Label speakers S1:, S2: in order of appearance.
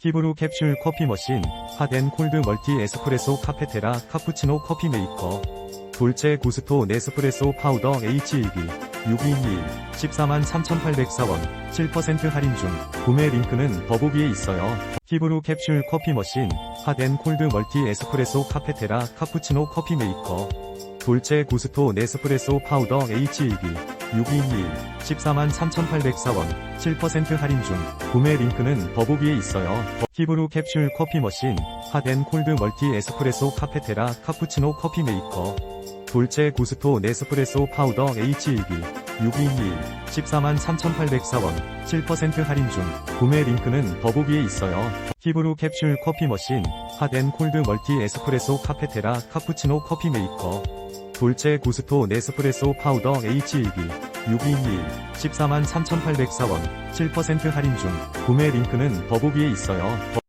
S1: 히브루 캡슐 커피 머신, 핫앤 콜드 멀티 에스프레소 카페테라 카푸치노 커피 메이커, 돌체 구스토 네스프레소 파우더 H1B 6221 143,804원 7% 할인 중. 구매 링크는 더보기에 있어요. 히브루 캡슐 커피 머신, 핫앤 콜드 멀티 에스프레소 카페테라 카푸치노 커피 메이커, 돌체 구스토 네스프레소 파우더 H1B 6221 143,804원 7% 할인 중. 구매 링크는 더보기에 있어요. 히브루 캡슐 커피 머신, 핫앤 콜드 멀티 에스프레소 카페테라 카푸치노 커피 메이커, 돌체 구스토 네스프레소 파우더 H1B 6221 143,804원 7% 할인 중. 구매 링크는 더보기에 있어요. 히브루 캡슐 커피 머신, 핫앤 콜드 멀티 에스프레소 카페테라 카푸치노 커피 메이커, 돌체 구스토 네스프레소 파우더 H1B 6221 143,804원 7% 할인 중. 구매 링크는 더보기에 있어요.